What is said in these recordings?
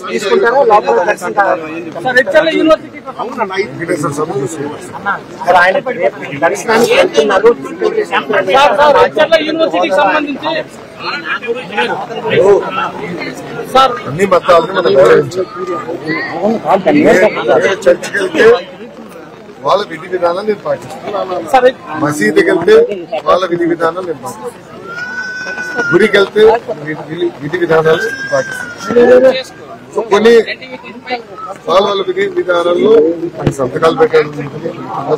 తీసుకుంటారో లోపల దర్శించారు ఆయన దర్శనానికి వెళ్తున్నారు. అన్ని మతాలను మనం గౌరవించాలి. చర్చికి వెళ్తే వాళ్ళ విధి విధానాలు నేను పాటిస్తాను. మసీదుకి వెళ్తే వాళ్ళ విధి విధానాలు నేను పాటిస్తాను. గుడికి వెళ్తే విధి విధానాలు పాటిస్తాను. కొన్ని వాళ్ళ విధి విధానాల్లో సంతకాలు పెట్టాలి,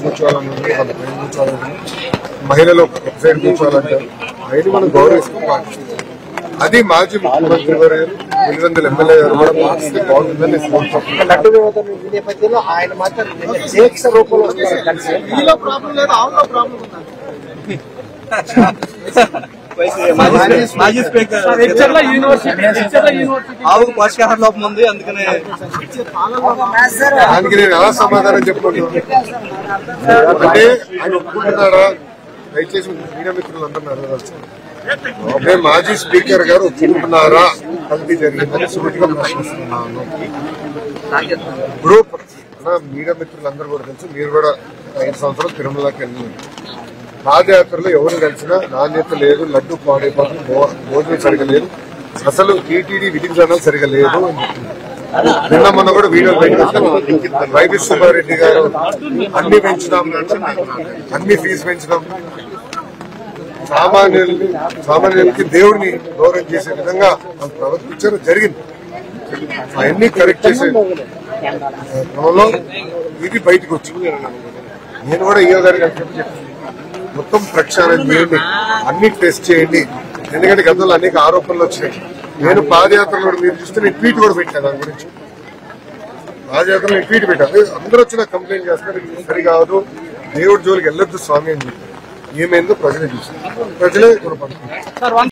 కూర్చోవాలని, వాళ్ళ పైన కూర్చోవాలని, మహిళలు ఒక సైడ్ కూర్చోవాలంటారు. అవన్నీ మనం గౌరవిస్తాం, పాటిస్తాం. అది మాజీ ముఖ్యమంత్రి గారు, 800 ఎమ్మెల్యే గారు కూడా పాటిస్తే బాగుంటుందని లడ్డు నేపథ్యంలో ఆయన మాత్రం దీక్ష రూపంలో మాజీ స్పీకర్ ఆవుకు పోషకాహార లోపం ఉంది, అందుకనే దానికి నేను ఎలా సమాధానం చెప్పుకుంటున్నాను అంటే ఆయన ఒప్పుకుంటున్నారా? దయచేసి మీడియా మిత్రులు అంటున్నారు, అదే మాజీ స్పీకర్ గారు ఒప్పుకుంటున్నారా కల్తీ జరిగిందని సూటిగా ప్రశ్నిస్తున్నాను. ఇప్పుడు మీడియా మిత్రులందరూ కూడా తెలుసు, మీరు కూడా 5 సంవత్సరాలు తిరుమలకి వెళ్ళినారు. పాదయాత్రలో ఎవరు కలిసినా నాణ్యత లేదు, లడ్డు పాడైపోతుంది, భోజనం సరిగా లేదు, అసలు టీటీడీ విధి విధానాలు సరిగా లేదు. నిన్న మొన్న కూడా వీడియోలు బయటకు వైవి సుబ్బారెడ్డి గారు అన్ని పెంచుదాం, అన్ని ఫీజు పెంచుదాం, సామాన్యులకి దేవుడిని గౌరవం చేసే విధంగా ప్రవర్తించడం జరిగింది. అవన్నీ కరెక్ట్ చేసే క్రమంలో ఇది బయటకు వచ్చింది. నేను కూడా ఈయో గారికి చెప్పాను, మొత్తం ప్రక్షాళన చేయండి, అన్ని టెస్ట్ చేయండి. ఎందుకంటే గతంలో అనేక ఆరోపణలు వచ్చినాయి. నేను పాదయాత్రలో మీరు చూస్తే నేను ట్వీట్ కూడా పెట్టాను, దాని గురించి పాదయాత్రలో నేను ట్వీట్ పెట్టాను. అందరూ వచ్చి నాకు కంప్లైంట్ చేస్తారు, సరికాదు, దేవుడి జోలికి వెళ్ళొద్దు స్వామి అని చెప్పి. ఏమైందో ప్రజలే చూస్తారు, ప్రజలే కొనపడుతున్నారు.